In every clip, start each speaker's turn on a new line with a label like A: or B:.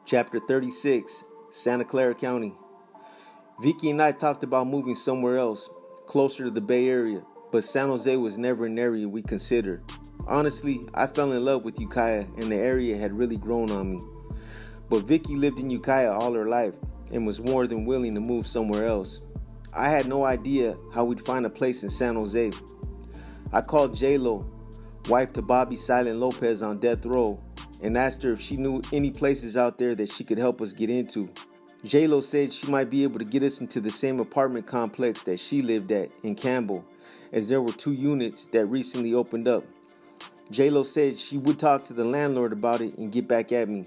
A: Chapter 36, Santa Clara County. Vicky and I talked about moving somewhere else, closer to the Bay Area, but San Jose was never an area we considered. Honestly, I fell in love with Ukiah and the area had really grown on me. But Vicky lived in Ukiah all her life and was more than willing to move somewhere else. I had no idea how we'd find a place in San Jose. I called J-Lo, wife to Bobby Silent Lopez on death row, and asked her if she knew any places out there that she could help us get into. J-Lo said she might be able to get us into the same apartment complex that she lived at in Campbell, as there were 2 units that recently opened up. J-Lo said she would talk to the landlord about it and get back at me.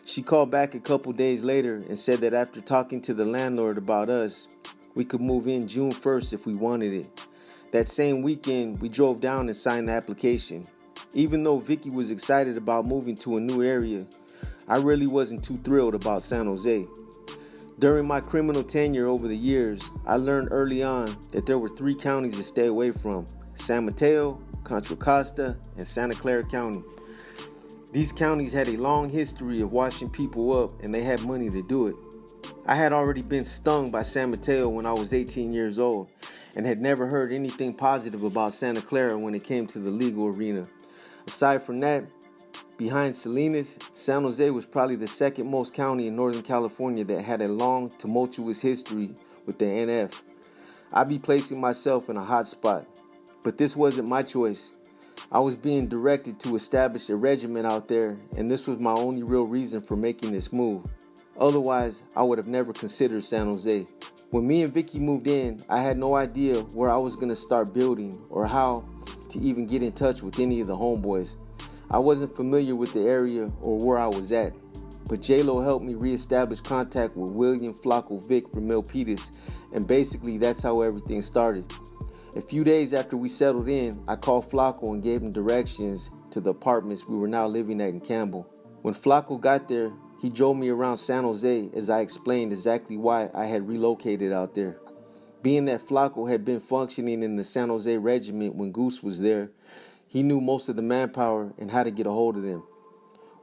A: She called back a couple days later and said that after talking to the landlord about us, we could move in June 1st if we wanted it. That same weekend, we drove down and signed the application. Even though Vicky was excited about moving to a new area, I really wasn't too thrilled about San Jose. During my criminal tenure over the years, I learned early on that there were 3 counties to stay away from: San Mateo, Contra Costa, and Santa Clara County. These counties had a long history of washing people up, and they had money to do it. I had already been stung by San Mateo when I was 18 years old, and had never heard anything positive about Santa Clara when it came to the legal arena. Aside from that, behind Salinas, San Jose was probably the second most county in Northern California that had a long, tumultuous history with the NF. I'd be placing myself in a hot spot, but this wasn't my choice. I was being directed to establish a regiment out there, and this was my only real reason for making this move. Otherwise, I would have never considered San Jose. When me and Vicky moved in, I had no idea where I was going to start building or how to even get in touch with any of the homeboys. I wasn't familiar with the area or where I was at, but J-Lo helped me reestablish contact with William Flacco Vic from Milpitas, and basically that's how everything started. A few days after we settled in, I called Flacco and gave him directions to the apartments we were now living at in Campbell. When Flacco got there, he drove me around San Jose as I explained exactly why I had relocated out there. Being that Flacco had been functioning in the San Jose Regiment when Goose was there, he knew most of the manpower and how to get a hold of them.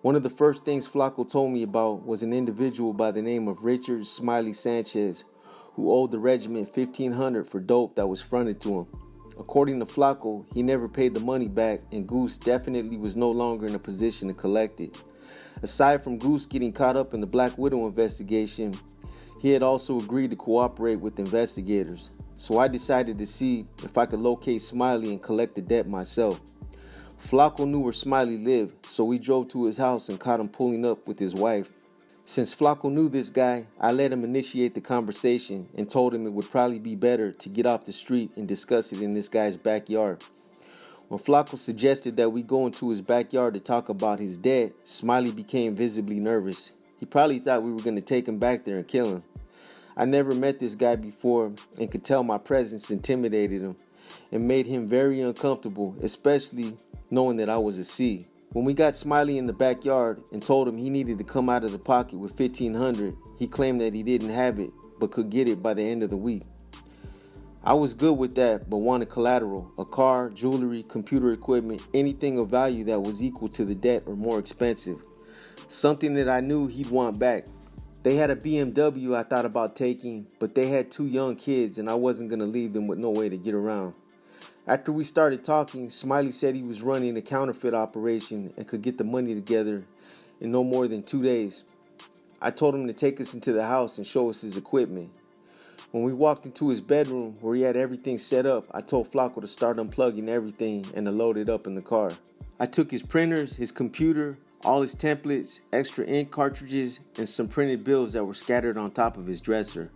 A: One of the first things Flacco told me about was an individual by the name of Richard Smiley Sanchez, who owed the regiment $1,500 for dope that was fronted to him. According to Flacco, he never paid the money back, and Goose definitely was no longer in a position to collect it. Aside from Goose getting caught up in the Black Widow investigation, he had also agreed to cooperate with investigators. So I decided to see if I could locate Smiley and collect the debt myself. Flacco knew where Smiley lived, so we drove to his house and caught him pulling up with his wife. Since Flacco knew this guy, I let him initiate the conversation and told him it would probably be better to get off the street and discuss it in this guy's backyard. When Flacco suggested that we go into his backyard to talk about his debt, Smiley became visibly nervous. He probably thought we were going to take him back there and kill him. I never met this guy before and could tell my presence intimidated him and made him very uncomfortable, especially knowing that I was a C. When we got Smiley in the backyard and told him he needed to come out of the pocket with $1,500, he claimed that he didn't have it but could get it by the end of the week. I was good with that, but wanted collateral: a car, jewelry, computer equipment, anything of value that was equal to the debt or more expensive. Something that I knew he'd want back. They had a BMW I thought about taking, but they had 2 young kids and I wasn't going to leave them with no way to get around. After we started talking, Smiley said he was running a counterfeit operation and could get the money together in no more than 2 days. I told him to take us into the house and show us his equipment. When we walked into his bedroom where he had everything set up, I told Flacco to start unplugging everything and to load it up in the car. I took his printers, his computer, all his templates, extra ink cartridges, and some printed bills that were scattered on top of his dresser.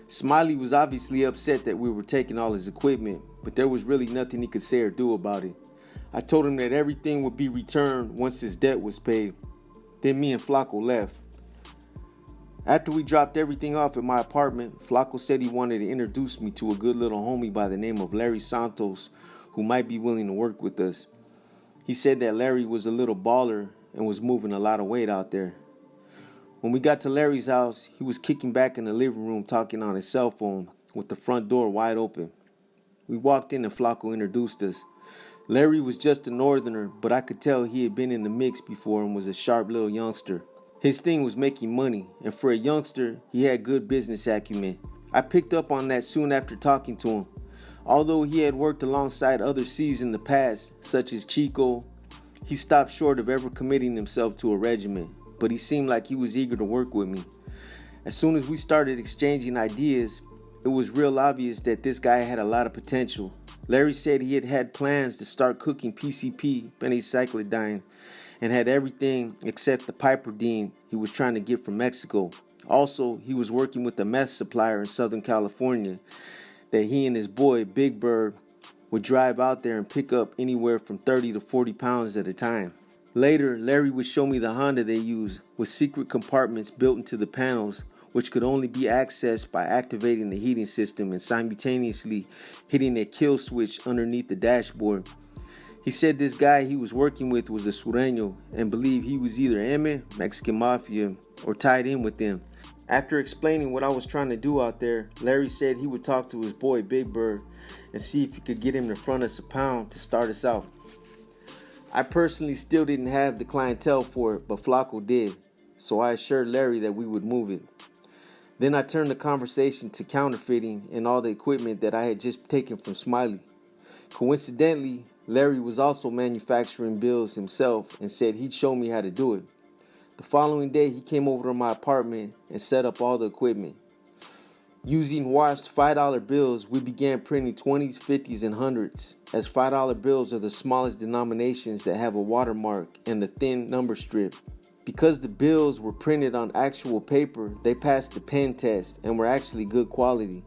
A: Smiley was obviously upset that we were taking all his equipment, but there was really nothing he could say or do about it. I told him that everything would be returned once his debt was paid. Then me and Flacco left. After we dropped everything off at my apartment, Flacco said he wanted to introduce me to a good little homie by the name of Larry Santos, who might be willing to work with us. He said that Larry was a little baller and was moving a lot of weight out there. When we got to Larry's house, he was kicking back in the living room talking on his cell phone with the front door wide open. We walked in and Flacco introduced us. Larry was just a northerner, but I could tell he had been in the mix before and was a sharp little youngster. His thing was making money, and for a youngster, he had good business acumen. I picked up on that soon after talking to him. Although he had worked alongside other C's in the past, such as Chico, he stopped short of ever committing himself to a regiment, but he seemed like he was eager to work with me. As soon as we started exchanging ideas, it was real obvious that this guy had a lot of potential. Larry said he had had plans to start cooking PCP, phencyclidine, and had everything except the piperidine he was trying to get from Mexico. Also, he was working with a meth supplier in Southern California that he and his boy, Big Bird, would drive out there and pick up anywhere from 30 to 40 pounds at a time. Later, Larry would show me the Honda they used with secret compartments built into the panels, which could only be accessed by activating the heating system and simultaneously hitting a kill switch underneath the dashboard. He said this guy he was working with was a Sureño and believed he was either M, Mexican Mafia, or tied in with them. After explaining what I was trying to do out there, Larry said he would talk to his boy Big Bird and see if he could get him to front us a pound to start us out. I personally still didn't have the clientele for it, but Flacco did, so I assured Larry that we would move it. Then I turned the conversation to counterfeiting and all the equipment that I had just taken from Smiley. Coincidentally, Larry was also manufacturing bills himself and said he'd show me how to do it. The following day, he came over to my apartment and set up all the equipment. Using washed $5 bills, we began printing 20s, 50s, and 100s, as $5 bills are the smallest denominations that have a watermark and the thin number strip. Because the bills were printed on actual paper, they passed the pen test and were actually good quality.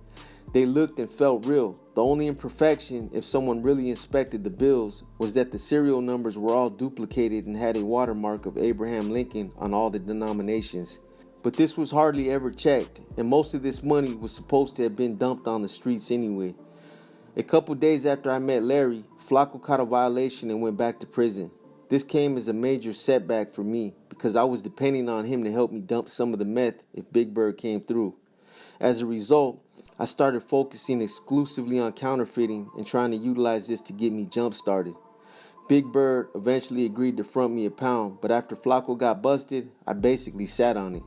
A: They looked and felt real. The only imperfection, if someone really inspected the bills, was that the serial numbers were all duplicated and had a watermark of Abraham Lincoln on all the denominations. But this was hardly ever checked, and most of this money was supposed to have been dumped on the streets anyway. A couple days after I met Larry, Flacco caught a violation and went back to prison. This came as a major setback for me because I was depending on him to help me dump some of the meth if Big Bird came through. As a result, I started focusing exclusively on counterfeiting and trying to utilize this to get me jump started. Big Bird eventually agreed to front me a pound, but after Flacco got busted, I basically sat on it.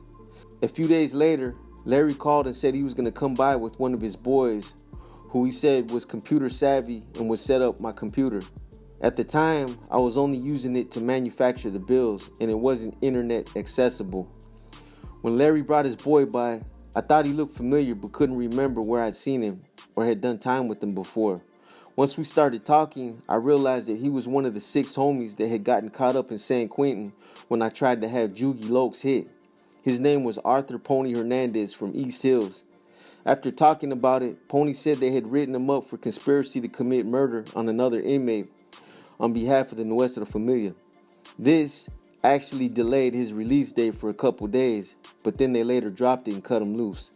A: A few days later, Larry called and said he was going to come by with one of his boys, who he said was computer savvy and would set up my computer. At the time, I was only using it to manufacture the bills, and it wasn't internet accessible. When Larry brought his boy by, I thought he looked familiar but couldn't remember where I'd seen him or had done time with him before. Once we started talking, I realized that he was one of the 6 homies that had gotten caught up in San Quentin when I tried to have Jugi Lokes hit. His name was Arthur Pony Hernandez from East Hills. After talking about it, Pony said they had written him up for conspiracy to commit murder on another inmate on behalf of the Nuestra Familia. This actually delayed his release date for a couple days, but then they later dropped it and cut him loose.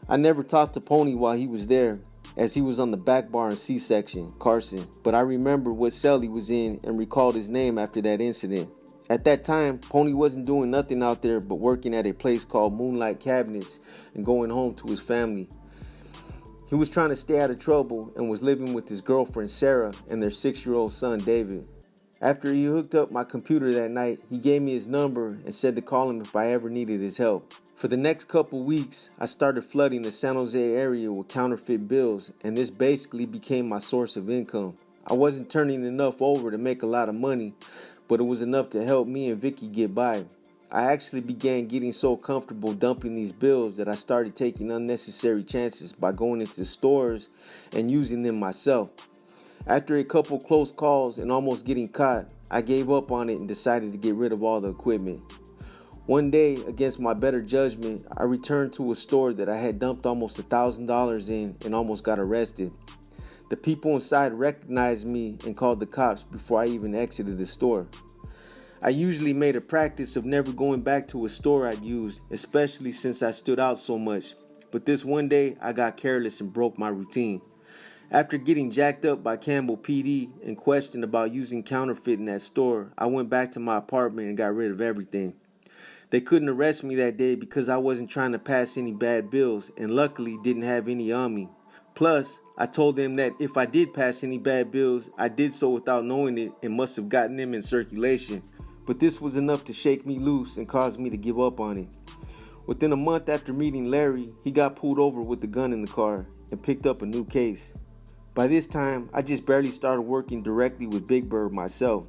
A: I never talked to Pony while he was there, as he was on the back bar in C-section, Carson, but I remember what cell he was in and recalled his name after that incident. At that time, Pony wasn't doing nothing out there but working at a place called Moonlight Cabinets and going home to his family. He was trying to stay out of trouble and was living with his girlfriend Sarah and their 6-year-old son David. After he hooked up my computer that night, he gave me his number and said to call him if I ever needed his help. For the next couple weeks, I started flooding the San Jose area with counterfeit bills, and this basically became my source of income. I wasn't turning enough over to make a lot of money, but it was enough to help me and Vicky get by. I actually began getting so comfortable dumping these bills that I started taking unnecessary chances by going into stores and using them myself. After a couple close calls and almost getting caught, I gave up on it and decided to get rid of all the equipment. One day, against my better judgment, I returned to a store that I had dumped almost $1,000 in and almost got arrested. The people inside recognized me and called the cops before I even exited the store. I usually made a practice of never going back to a store I'd used, especially since I stood out so much. But this one day, I got careless and broke my routine. After getting jacked up by Campbell PD and questioned about using counterfeit in that store, I went back to my apartment and got rid of everything. They couldn't arrest me that day because I wasn't trying to pass any bad bills and luckily didn't have any on me. Plus, I told them that if I did pass any bad bills, I did so without knowing it and must have gotten them in circulation. but this was enough to shake me loose and cause me to give up on it. Within a month after meeting Larry, he got pulled over with the gun in the car and picked up a new case. By this time, I just barely started working directly with Big Bird myself.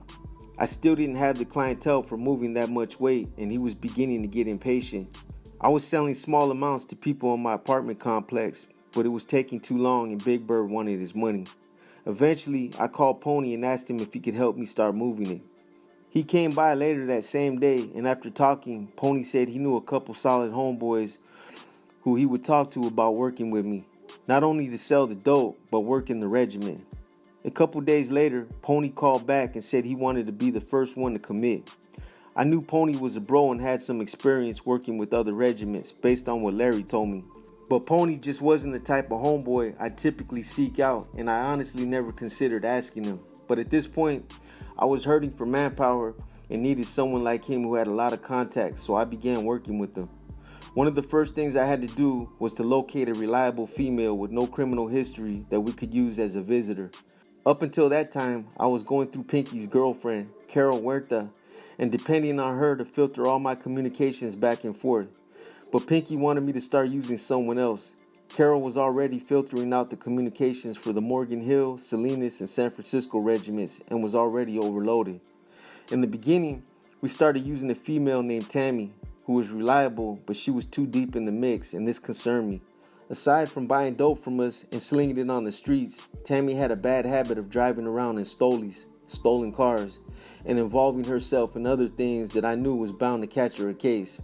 A: I still didn't have the clientele for moving that much weight, and he was beginning to get impatient. I was selling small amounts to people in my apartment complex, but it was taking too long and Big Bird wanted his money. Eventually, I called Pony and asked him if he could help me start moving it. He came by later that same day, and after talking, Pony said he knew a couple solid homeboys who he would talk to about working with me. Not only to sell the dope, but work in the regiment. A couple days later, Pony called back and said he wanted to be the first one to commit. I knew Pony was a bro and had some experience working with other regiments based on what Larry told me. But Pony just wasn't the type of homeboy I typically seek out, and I honestly never considered asking him. But at this point, I was hurting for manpower and needed someone like him who had a lot of contacts, so I began working with him. One of the first things I had to do was to locate a reliable female with no criminal history that we could use as a visitor. Up until that time, I was going through Pinky's girlfriend, Carol Huerta, and depending on her to filter all my communications back and forth. But Pinky wanted me to start using someone else. Carol was already filtering out the communications for the Morgan Hill, Salinas, and San Francisco regiments and was already overloaded. In the beginning, we started using a female named Tammy, who was reliable, but she was too deep in the mix, and this concerned me. Aside from buying dope from us and slinging it on the streets, Tammy had a bad habit of driving around in stolies, stolen cars, and involving herself in other things that I knew was bound to catch her a case.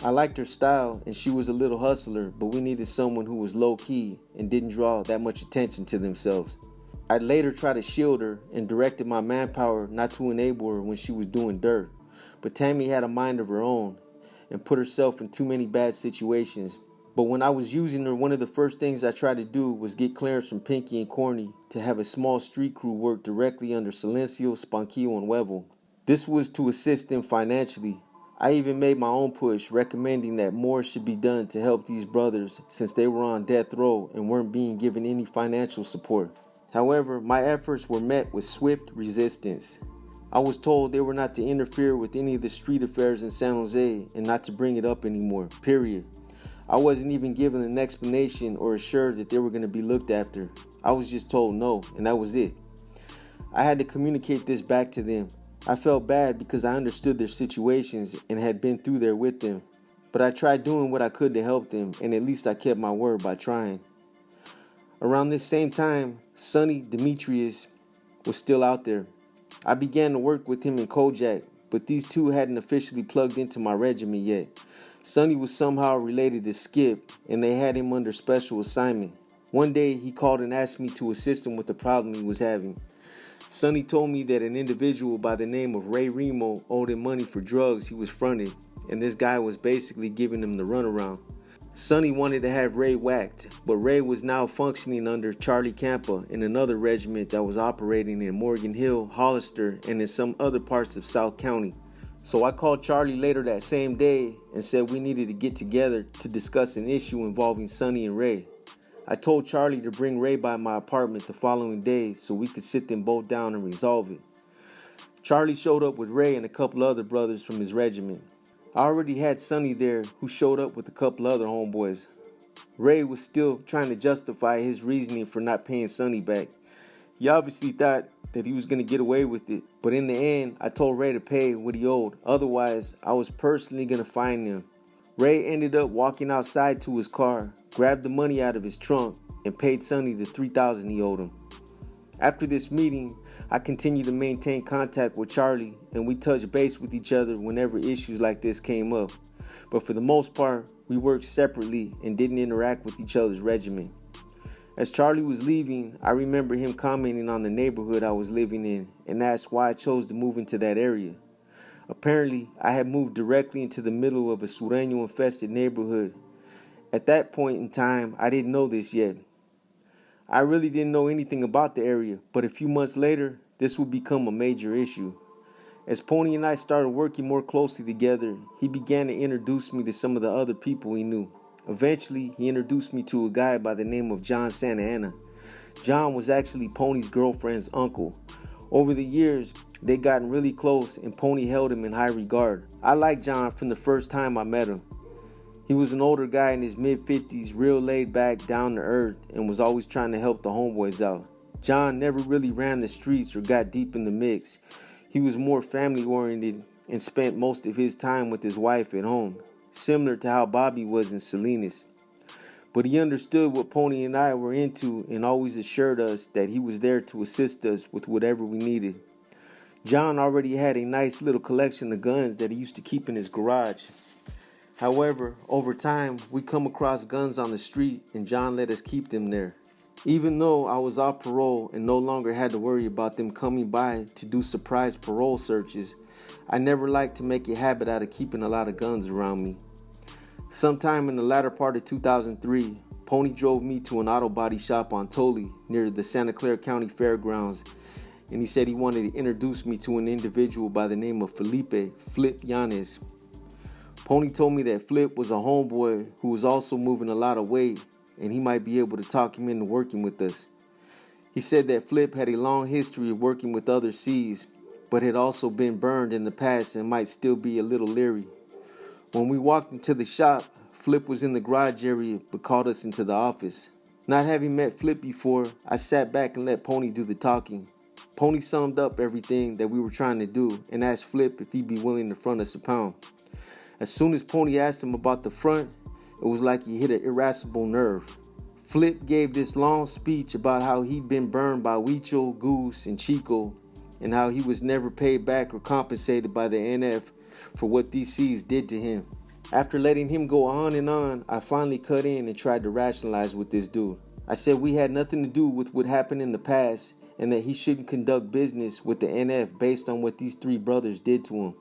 A: I liked her style, and she was a little hustler, but we needed someone who was low-key and didn't draw that much attention to themselves. I'd later try to shield her and directed my manpower not to enable her when she was doing dirt, but Tammy had a mind of her own and put herself in too many bad situations. But when I was using her, one of the first things I tried to do was get clearance from Pinky and Corny to have a small street crew work directly under Silencio, Spanquillo, and Huevo. This was to assist them financially. I even made my own push, recommending that more should be done to help these brothers since they were on death row and weren't being given any financial support. However, my efforts were met with swift resistance. I was told they were not to interfere with any of the street affairs in San Jose and not to bring it up anymore, period. I wasn't even given an explanation or assured that they were going to be looked after. I was just told no, and that was it. I had to communicate this back to them. I felt bad because I understood their situations and had been through there with them. But I tried doing what I could to help them, and at least I kept my word by trying. Around this same time, Sonny Demetrius was still out there. I began to work with him in Kojak, but these two hadn't officially plugged into my regiment yet. Sonny was somehow related to Skip, and they had him under special assignment. One day, he called and asked me to assist him with the problem he was having. Sonny told me that an individual by the name of Ray Remo owed him money for drugs he was fronted, and this guy was basically giving him the runaround. Sonny wanted to have Ray whacked, but Ray was now functioning under Charlie Campa in another regiment that was operating in Morgan Hill, Hollister, and in some other parts of South County. So I called Charlie later that same day and said we needed to get together to discuss an issue involving Sonny and Ray. I told Charlie to bring Ray by my apartment the following day so we could sit them both down and resolve it. Charlie showed up with Ray and a couple other brothers from his regiment. I already had Sonny there, who showed up with a couple other homeboys. Ray was still trying to justify his reasoning for not paying Sonny back. He obviously thought that he was going to get away with it, but in the end, I told Ray to pay what he owed. Otherwise, I was personally going to fine him. Ray ended up walking outside to his car, grabbed the money out of his trunk, and paid Sonny the $3,000 he owed him. After this meeting, I continued to maintain contact with Charlie, and we touched base with each other whenever issues like this came up. But for the most part, we worked separately and didn't interact with each other's regiment. As Charlie was leaving, I remember him commenting on the neighborhood I was living in and asked why I chose to move into that area. Apparently, I had moved directly into the middle of a Sureño-infested neighborhood. At that point in time, I didn't know this yet. I really didn't know anything about the area, but a few months later, this would become a major issue. As Pony and I started working more closely together, he began to introduce me to some of the other people he knew. Eventually, he introduced me to a guy by the name of John Santa Ana. John was actually Pony's girlfriend's uncle. Over the years, they gotten really close and Pony held him in high regard. I liked John from the first time I met him. He was an older guy in his mid-50s, real laid back, down to earth, and was always trying to help the homeboys out. John never really ran the streets or got deep in the mix. He was more family oriented and spent most of his time with his wife at home, similar to how Bobby was in Salinas. But he understood what Pony and I were into and always assured us that he was there to assist us with whatever we needed. John already had a nice little collection of guns that he used to keep in his garage. However, over time, we come across guns on the street and John let us keep them there. Even though I was off parole and no longer had to worry about them coming by to do surprise parole searches, I never liked to make a habit out of keeping a lot of guns around me. Sometime in the latter part of 2003, Pony drove me to an auto body shop on Tully near the Santa Clara County Fairgrounds, and he said he wanted to introduce me to an individual by the name of Flip Yanez. Pony told me that Flip was a homeboy who was also moving a lot of weight, and he might be able to talk him into working with us. He said that Flip had a long history of working with other C's, but had also been burned in the past and might still be a little leery. When we walked into the shop, Flip was in the garage area but called us into the office. Not having met Flip before, I sat back and let Pony do the talking. Pony summed up everything that we were trying to do and asked Flip if he'd be willing to front us a pound. As soon as Pony asked him about the front, it was like he hit an irascible nerve. Flip gave this long speech about how he'd been burned by Huicho, Goose, and Chico, and how he was never paid back or compensated by the NF for what these C's did to him. After letting him go on and on, I finally cut in and tried to rationalize with this dude. I said we had nothing to do with what happened in the past and that he shouldn't conduct business with the NF based on what these three brothers did to him.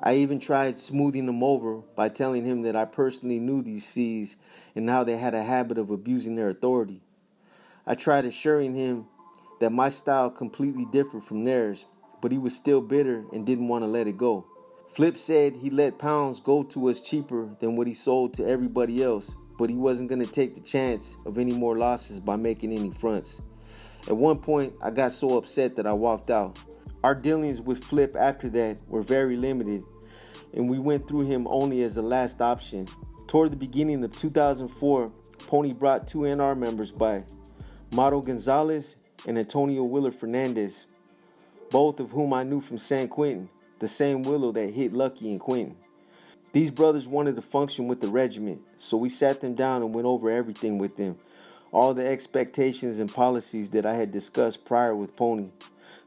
A: I even tried smoothing him over by telling him that I personally knew these C's and how they had a habit of abusing their authority. I tried assuring him that my style completely differed from theirs, but he was still bitter and didn't want to let it go. Flip said he let pounds go to us cheaper than what he sold to everybody else, but he wasn't going to take the chance of any more losses by making any fronts. At one point, I got so upset that I walked out. Our dealings with Flip after that were very limited, and we went through him only as a last option. Toward the beginning of 2004, Pony brought two NR members by, Mato Gonzalez and Antonio Willer Hernandez, both of whom I knew from San Quentin, the same Willow that hit Lucky and Quentin. These brothers wanted to function with the regiment, so we sat them down and went over everything with them, all the expectations and policies that I had discussed prior with Pony.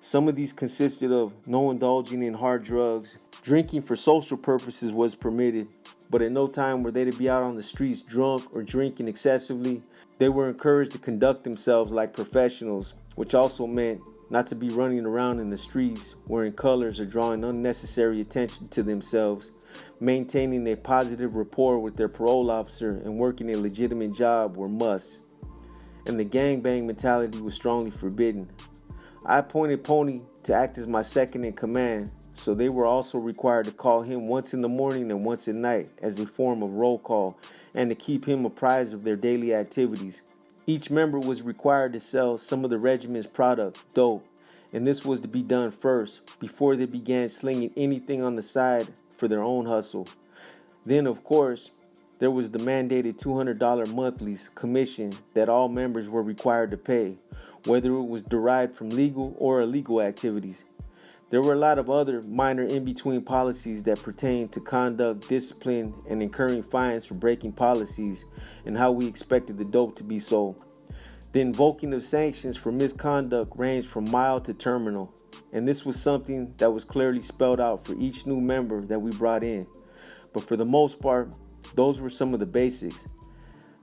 A: Some of these consisted of no indulging in hard drugs, drinking for social purposes was permitted, but at no time were they to be out on the streets drunk or drinking excessively. They were encouraged to conduct themselves like professionals, which also meant not to be running around in the streets wearing colors or drawing unnecessary attention to themselves, maintaining a positive rapport with their parole officer and working a legitimate job were musts, and the gangbang mentality was strongly forbidden. I appointed Pony to act as my second in command, so they were also required to call him once in the morning and once at night as a form of roll call and to keep him apprised of their daily activities. Each member was required to sell some of the regiment's product, dope, and this was to be done first before they began slinging anything on the side for their own hustle. Then, of course, there was the mandated $200 monthly commission that all members were required to pay, whether it was derived from legal or illegal activities. There were a lot of other minor in-between policies that pertained to conduct, discipline, and incurring fines for breaking policies and how we expected the dope to be sold. The invoking of sanctions for misconduct ranged from mild to terminal, and this was something that was clearly spelled out for each new member that we brought in. But for the most part, those were some of the basics.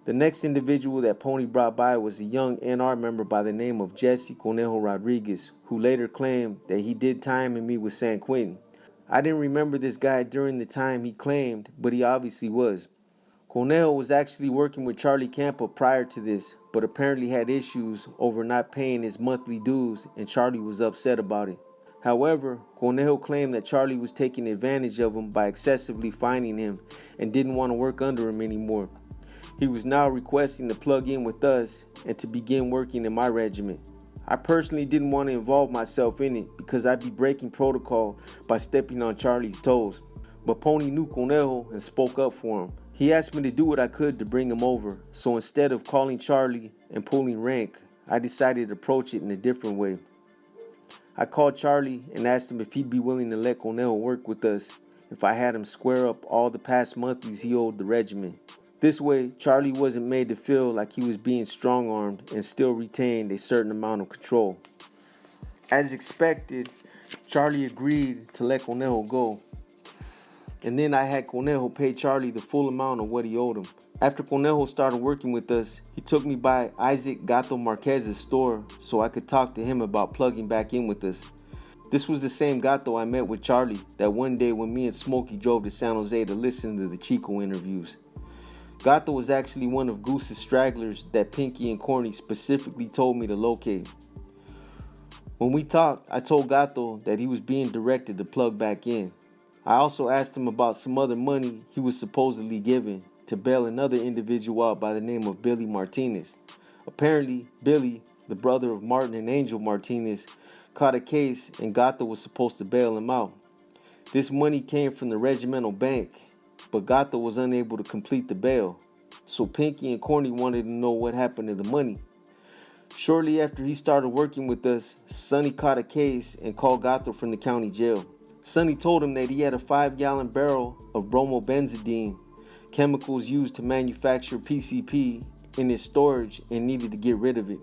A: The next individual that Pony brought by was a young NR member by the name of Jesse Conejo Rodriguez, who later claimed that he did time in me with San Quentin. I didn't remember this guy during the time he claimed, but he obviously was. Cornell was actually working with Charlie Campa prior to this, but apparently had issues over not paying his monthly dues, and Charlie was upset about it. However, Cornell claimed that Charlie was taking advantage of him by excessively fining him and didn't want to work under him anymore. He was now requesting to plug in with us and to begin working in my regiment. I personally didn't want to involve myself in it because I'd be breaking protocol by stepping on Charlie's toes. But Pony knew Cornell and spoke up for him. He asked me to do what I could to bring him over, so instead of calling Charlie and pulling rank, I decided to approach it in a different way. I called Charlie and asked him if he'd be willing to let Cornell work with us if I had him square up all the past monthlies he owed the regiment. This way, Charlie wasn't made to feel like he was being strong-armed and still retained a certain amount of control. As expected, Charlie agreed to let Cornell go. And then I had Cornell pay Charlie the full amount of what he owed him. After Cornell started working with us, he took me by Isaac Gato Marquez's store so I could talk to him about plugging back in with us. This was the same Gato I met with Charlie that one day when me and Smokey drove to San Jose to listen to the Chico interviews. Gato was actually one of Goose's stragglers that Pinky and Corny specifically told me to locate. When we talked, I told Gato that he was being directed to plug back in. I also asked him about some other money he was supposedly given to bail another individual out by the name of Billy Martinez. Apparently, Billy, the brother of Martin and Angel Martinez, caught a case and Gato was supposed to bail him out. This money came from the regimental bank, but Gato was unable to complete the bail, so Pinky and Corny wanted to know what happened to the money. Shortly after he started working with us, Sonny caught a case and called Gato from the county jail. Sonny told him that he had a 5-gallon barrel of bromobenzidine, chemicals used to manufacture PCP, in his storage and needed to get rid of it.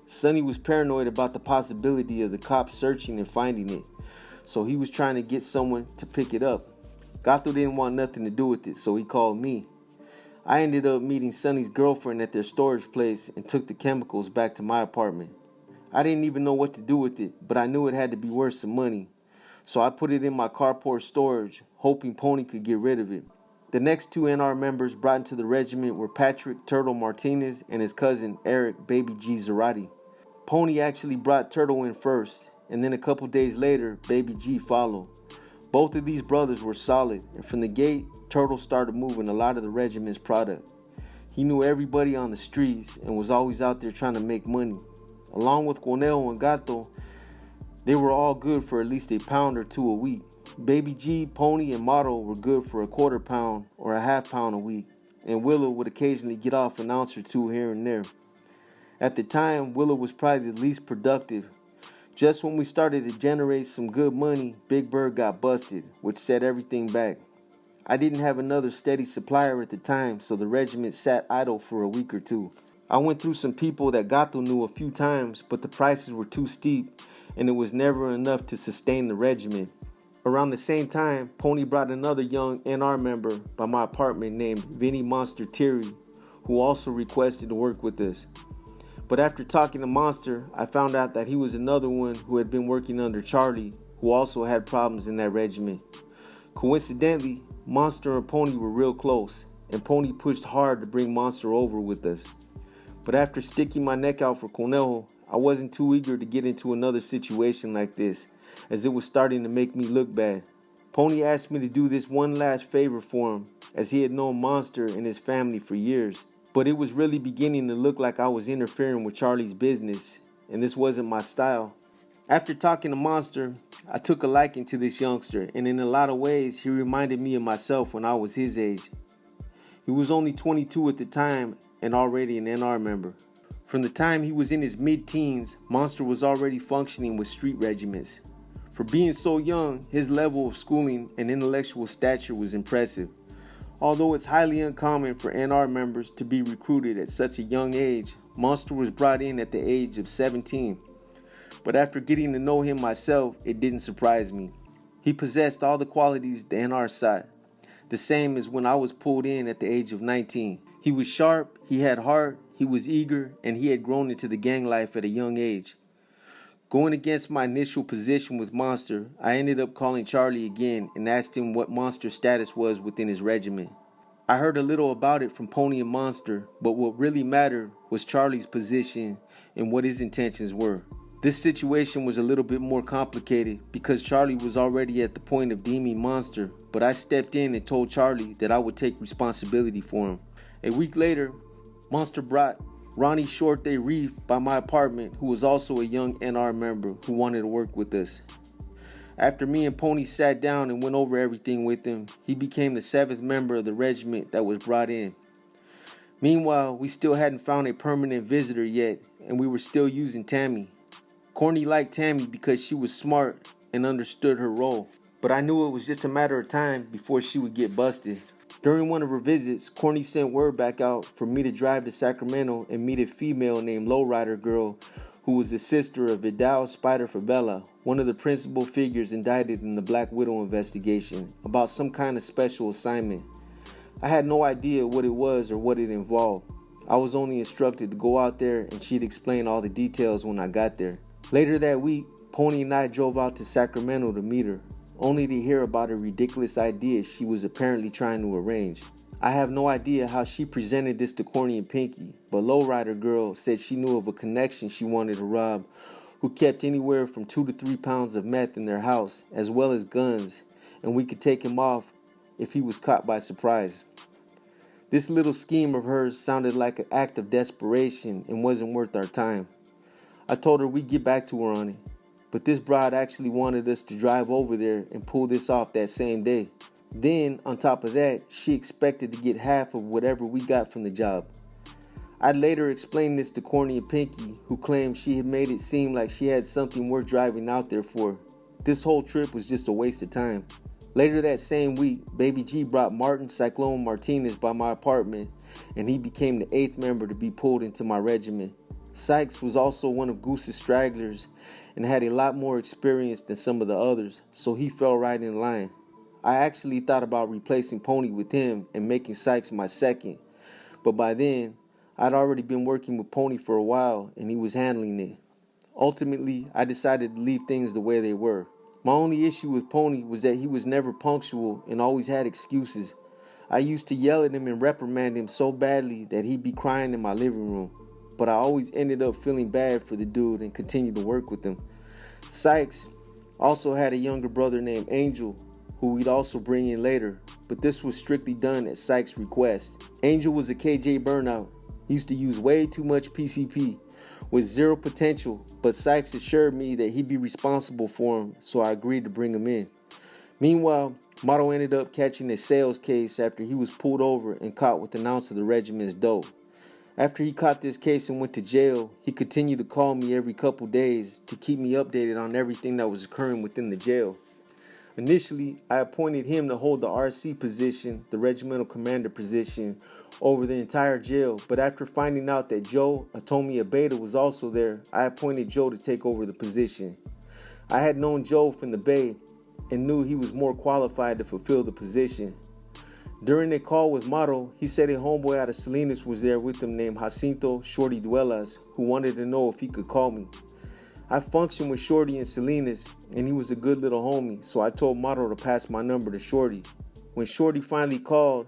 A: Sonny was paranoid about the possibility of the cops searching and finding it, so he was trying to get someone to pick it up. Gato didn't want nothing to do with it, so he called me. I ended up meeting Sonny's girlfriend at their storage place and took the chemicals back to my apartment. I didn't even know what to do with it, but I knew it had to be worth some money. So I put it in my carport storage, hoping Pony could get rid of it. The next two NR members brought into the regiment were Patrick Turtle Martinez and his cousin Eric Baby G Zarate. Pony actually brought Turtle in first, and then a couple days later, Baby G followed. Both of these brothers were solid, and from the gate, Turtle started moving a lot of the regiment's product. He knew everybody on the streets and was always out there trying to make money. Along with Cornell and Gato, they were all good for at least a pound or two a week. Baby G, Pony, and Motto were good for a quarter pound or a half pound a week, and Willow would occasionally get off an ounce or two here and there. At the time, Willow was probably the least productive. Just when we started to generate some good money, Big Bird got busted, which set everything back. I didn't have another steady supplier at the time, so the regiment sat idle for a week or two. I went through some people that Gato knew a few times, but the prices were too steep, and it was never enough to sustain the regiment. Around the same time, Pony brought another young NR member by my apartment named Vinny Monster Thierry, who also requested to work with us. But after talking to Monster, I found out that he was another one who had been working under Charlie, who also had problems in that regiment. Coincidentally, Monster and Pony were real close, and Pony pushed hard to bring Monster over with us. But after sticking my neck out for Cornell, I wasn't too eager to get into another situation like this, as it was starting to make me look bad. Pony asked me to do this one last favor for him, as he had known Monster and his family for years. But it was really beginning to look like I was interfering with Charlie's business, and this wasn't my style. After talking to Monster, I took a liking to this youngster, and in a lot of ways, he reminded me of myself when I was his age. He was only 22 at the time and already an NR member. From the time he was in his mid-teens, Monster was already functioning with street regiments. For being so young, his level of schooling and intellectual stature was impressive. Although it's highly uncommon for NR members to be recruited at such a young age, Monster was brought in at the age of 17. But after getting to know him myself, it didn't surprise me. He possessed all the qualities the NR sought, the same as when I was pulled in at the age of 19. He was sharp, he had heart, he was eager, and he had grown into the gang life at a young age. Going against my initial position with Monster, I ended up calling Charlie again and asked him what Monster's status was within his regiment. I heard a little about it from Pony and Monster, but what really mattered was Charlie's position and what his intentions were. This situation was a little bit more complicated because Charlie was already at the point of deeming Monster, but I stepped in and told Charlie that I would take responsibility for him. A week later, Monster brought Ronnie Shorty Reef by my apartment, who was also a young NR member who wanted to work with us. After me and Pony sat down and went over everything with him, he became the 7th member of the regiment that was brought in. Meanwhile, we still hadn't found a permanent visitor yet, and we were still using Tammy. Corny liked Tammy because she was smart and understood her role, but I knew it was just a matter of time before she would get busted. During one of her visits, Corny sent word back out for me to drive to Sacramento and meet a female named Lowrider Girl who was the sister of Vidal Spider Fabella, one of the principal figures indicted in the Black Widow investigation, about some kind of special assignment. I had no idea what it was or what it involved. I was only instructed to go out there and she'd explain all the details when I got there. Later that week, Pony and I drove out to Sacramento to meet her, only to hear about a ridiculous idea she was apparently trying to arrange. I have no idea how she presented this to Corny and Pinky, but Lowrider Girl said she knew of a connection she wanted to rob who kept anywhere from 2 to 3 pounds of meth in their house, as well as guns, and we could take him off if he was caught by surprise. This little scheme of hers sounded like an act of desperation and wasn't worth our time. I told her we'd get back to her on it, but this broad actually wanted us to drive over there and pull this off that same day. Then, on top of that, she expected to get half of whatever we got from the job. I'd later explained this to Corny and Pinky, who claimed she had made it seem like she had something worth driving out there for. This whole trip was just a waste of time. Later that same week, Baby G brought Martin Cyclone Martinez by my apartment, and he became the 8th member to be pulled into my regiment. Sykes was also one of Goose's stragglers and had a lot more experience than some of the others, so he fell right in line. I actually thought about replacing Pony with him and making Sykes my 2nd, but by then, I'd already been working with Pony for a while and he was handling it. Ultimately, I decided to leave things the way they were. My only issue with Pony was that he was never punctual and always had excuses. I used to yell at him and reprimand him so badly that he'd be crying in my living room, but I always ended up feeling bad for the dude and continued to work with him. Sykes also had a younger brother named Angel, who we'd also bring in later, but this was strictly done at Sykes' request. Angel was a KJ burnout. He used to use way too much PCP with zero potential, but Sykes assured me that he'd be responsible for him, so I agreed to bring him in. Meanwhile, Motto ended up catching a sales case after he was pulled over and caught with an ounce of the regiment's dope. After he caught this case and went to jail, he continued to call me every couple days to keep me updated on everything that was occurring within the jail. Initially, I appointed him to hold the RC position, the regimental commander position, over the entire jail, but after finding out that Joe Atomi Abeda was also there, I appointed Joe to take over the position. I had known Joe from the Bay and knew he was more qualified to fulfill the position. During a call with Motto, he said a homeboy out of Salinas was there with him named Jacinto Shorty Duelas, who wanted to know if he could call me. I functioned with Shorty in Salinas, and he was a good little homie, so I told Motto to pass my number to Shorty. When Shorty finally called,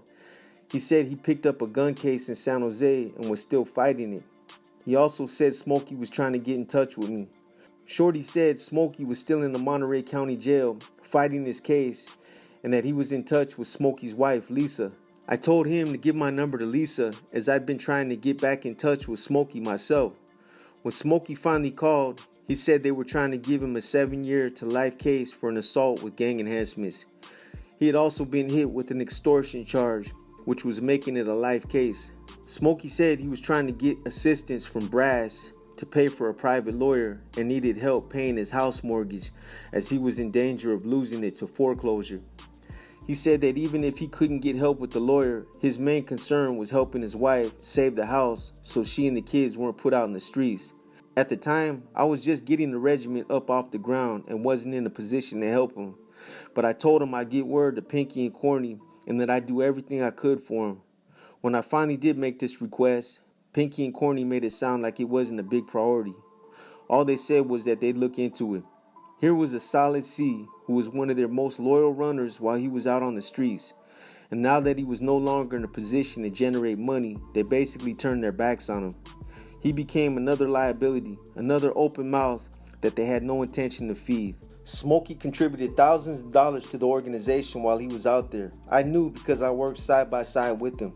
A: he said he picked up a gun case in San Jose and was still fighting it. He also said Smokey was trying to get in touch with me. Shorty said Smokey was still in the Monterey County Jail fighting this case, and that he was in touch with Smokey's wife, Lisa. I told him to give my number to Lisa, as I'd been trying to get back in touch with Smokey myself. When Smokey finally called, he said they were trying to give him a 7-year to life case for an assault with gang enhancements. He had also been hit with an extortion charge, which was making it a life case. Smokey said he was trying to get assistance from Brass to pay for a private lawyer and needed help paying his house mortgage, as he was in danger of losing it to foreclosure. He said that even if he couldn't get help with the lawyer, his main concern was helping his wife save the house so she and the kids weren't put out in the streets. At the time, I was just getting the regiment up off the ground and wasn't in a position to help him, but I told him I'd get word to Pinky and Corny and that I'd do everything I could for him. When I finally did make this request, Pinky and Corny made it sound like it wasn't a big priority. All they said was that they'd look into it. Here was a solid C who was one of their most loyal runners while he was out on the streets. And now that he was no longer in a position to generate money, they basically turned their backs on him. He became another liability, another open mouth that they had no intention to feed. Smokey contributed thousands of dollars to the organization while he was out there. I knew because I worked side by side with him.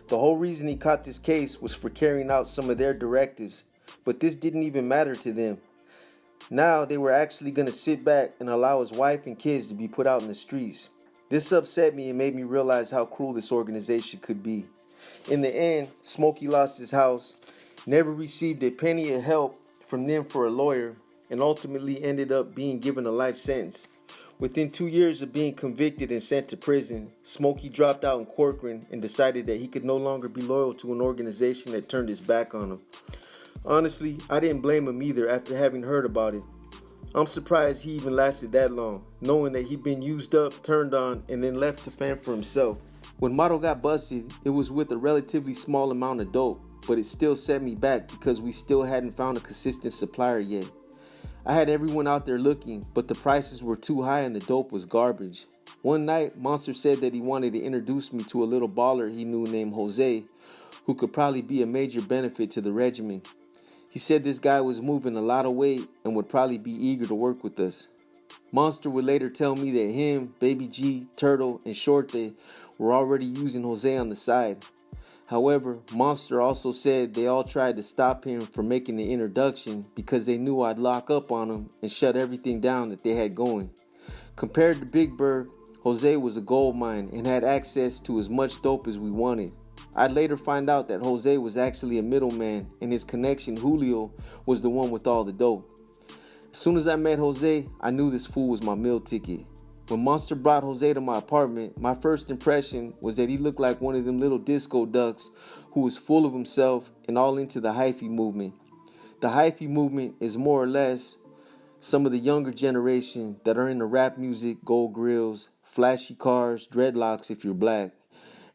A: The whole reason he caught this case was for carrying out some of their directives, but this didn't even matter to them. Now they were actually going to sit back and allow his wife and kids to be put out in the streets. This upset me and made me realize how cruel this organization could be. In the end, Smokey lost his house, never received a penny of help from them for a lawyer, and ultimately ended up being given a life sentence. Within 2 years of being convicted and sent to prison, Smokey dropped out in Corcoran and decided that he could no longer be loyal to an organization that turned its back on him. Honestly, I didn't blame him either after having heard about it. I'm surprised he even lasted that long, knowing that he'd been used up, turned on, and then left to fend for himself. When Mato got busted, it was with a relatively small amount of dope, but it still set me back because we still hadn't found a consistent supplier yet. I had everyone out there looking, but the prices were too high and the dope was garbage. One night, Monster said that he wanted to introduce me to a little baller he knew named Jose, who could probably be a major benefit to the Regimen. He said this guy was moving a lot of weight and would probably be eager to work with us. Monster would later tell me that him, Baby G, Turtle, and Shorty were already using Jose on the side. However, Monster also said they all tried to stop him from making the introduction because they knew I'd lock up on him and shut everything down that they had going. Compared to Big Bird, Jose was a gold mine and had access to as much dope as we wanted. I'd later find out that Jose was actually a middleman and his connection Julio was the one with all the dope. As soon as I met Jose, I knew this fool was my meal ticket. When Monster brought Jose to my apartment, my first impression was that he looked like one of them little disco ducks who was full of himself and all into the hyphy movement. The hyphy movement is more or less some of the younger generation that are into rap music, gold grills, flashy cars, dreadlocks if you're black,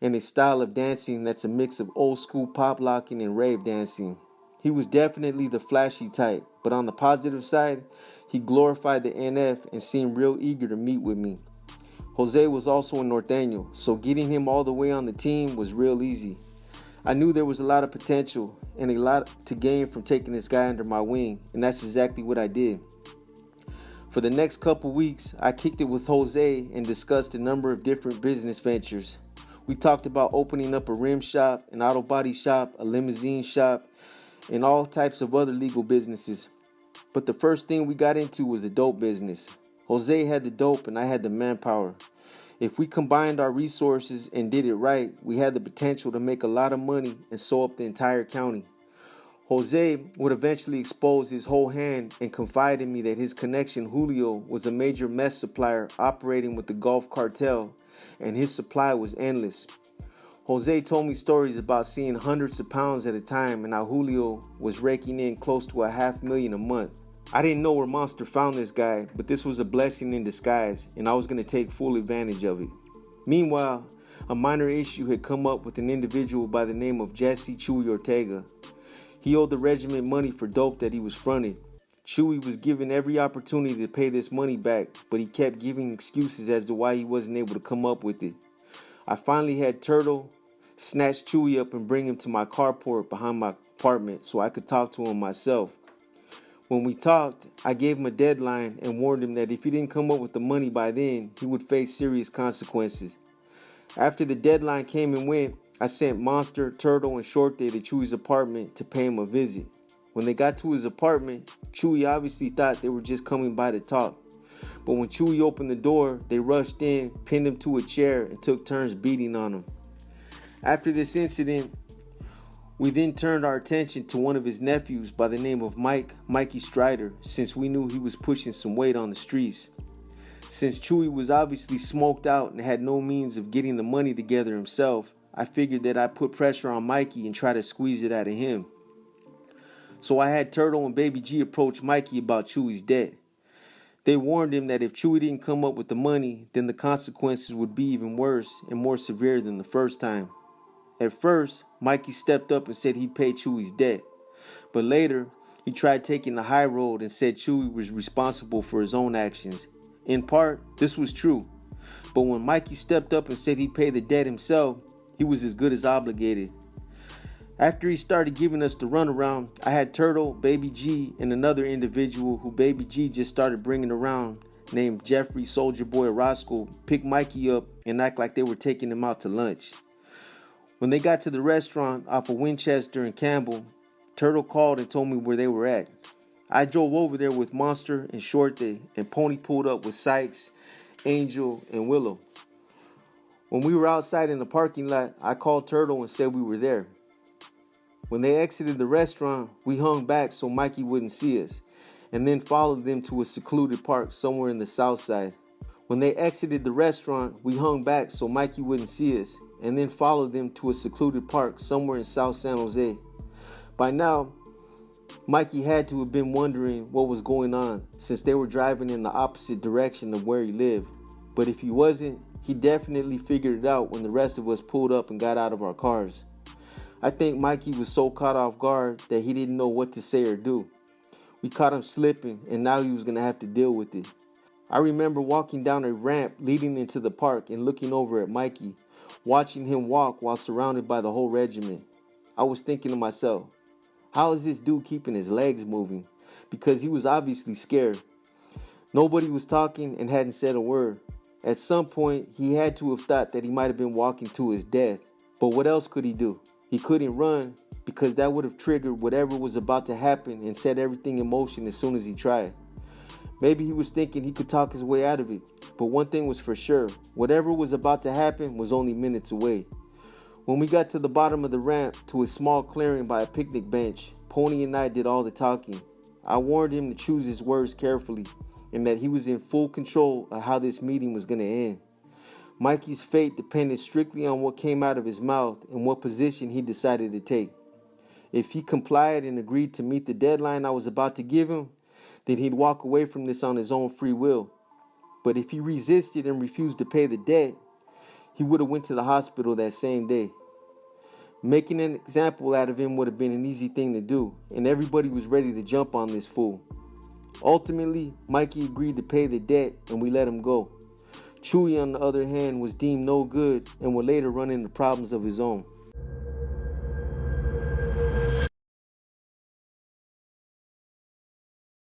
A: and a style of dancing that's a mix of old school pop locking and rave dancing. He was definitely the flashy type, but on the positive side, he glorified the NF and seemed real eager to meet with me. Jose was also a norteño, so getting him all the way on the team was real easy. I knew there was a lot of potential and a lot to gain from taking this guy under my wing, and that's exactly what I did. For the next couple weeks, I kicked it with Jose and discussed a number of different business ventures. We talked about opening up a rim shop, an auto body shop, a limousine shop, and all types of other legal businesses. But the first thing we got into was the dope business. Jose had the dope and I had the manpower. If we combined our resources and did it right, we had the potential to make a lot of money and sew up the entire county. Jose would eventually expose his whole hand and confide in me that his connection Julio was a major meth supplier operating with the Gulf Cartel, and his supply was endless. Jose told me stories about seeing hundreds of pounds at a time and how Julio was raking in close to $500,000 a month. I didn't know where Monster found this guy, but this was a blessing in disguise, and I was going to take full advantage of it. Meanwhile, a minor issue had come up with an individual by the name of Jesse Chewy Ortega. He owed the regiment money for dope that he was fronted. Chewy was given every opportunity to pay this money back, but he kept giving excuses as to why he wasn't able to come up with it. I finally had Turtle snatch Chewy up and bring him to my carport behind my apartment so I could talk to him myself. When we talked, I gave him a deadline and warned him that if he didn't come up with the money by then, he would face serious consequences. After the deadline came and went, I sent Monster, Turtle, and Shorty to Chewy's apartment to pay him a visit. When they got to his apartment, Chewy obviously thought they were just coming by to talk. But when Chewy opened the door, they rushed in, pinned him to a chair, and took turns beating on him. After this incident, we then turned our attention to one of his nephews by the name of Mikey Strider, since we knew he was pushing some weight on the streets. Since Chewy was obviously smoked out and had no means of getting the money together himself, I figured that I'd put pressure on Mikey and try to squeeze it out of him. So I had Turtle and Baby G approach Mikey about Chewy's debt. They warned him that if Chewy didn't come up with the money, then the consequences would be even worse and more severe than the first time. At first, Mikey stepped up and said he'd pay Chewy's debt. But later, he tried taking the high road and said Chewy was responsible for his own actions. In part, this was true. But when Mikey stepped up and said he'd pay the debt himself, he was as good as obligated. After he started giving us the runaround, I had Turtle, Baby G, and another individual who Baby G just started bringing around, named Jeffrey Soldier Boy Roscoe, pick Mikey up and act like they were taking him out to lunch. When they got to the restaurant off of Winchester and Campbell, Turtle called and told me where they were at. I drove over there with Monster and Shorty, and Pony pulled up with Sykes, Angel, and Willow. When we were outside in the parking lot, I called Turtle and said we were there. When they exited the restaurant, we hung back so Mikey wouldn't see us, and then followed them to a secluded park somewhere in the south side. When they exited the restaurant, we hung back so Mikey wouldn't see us, and then followed them to a secluded park somewhere in South San Jose. By now, Mikey had to have been wondering what was going on since they were driving in the opposite direction of where he lived. But if he wasn't, he definitely figured it out when the rest of us pulled up and got out of our cars. I think Mikey was so caught off guard that he didn't know what to say or do. We caught him slipping, and now he was going to have to deal with it. I remember walking down a ramp leading into the park and looking over at Mikey, watching him walk while surrounded by the whole regiment. I was thinking to myself, how is this dude keeping his legs moving? Because he was obviously scared. Nobody was talking and hadn't said a word. At some point, he had to have thought that he might have been walking to his death. But what else could he do? He couldn't run because that would have triggered whatever was about to happen and set everything in motion as soon as he tried. Maybe he was thinking he could talk his way out of it. But one thing was for sure, whatever was about to happen was only minutes away. When we got to the bottom of the ramp to a small clearing by a picnic bench, Pony and I did all the talking. I warned him to choose his words carefully and that he was in full control of how this meeting was going to end. Mikey's fate depended strictly on what came out of his mouth and what position he decided to take. If he complied and agreed to meet the deadline I was about to give him, then he'd walk away from this on his own free will. But if he resisted and refused to pay the debt, he would have went to the hospital that same day. Making an example out of him would have been an easy thing to do, and everybody was ready to jump on this fool. Ultimately, Mikey agreed to pay the debt and we let him go. Chewy, on the other hand, was deemed no good and would later run into problems of his own.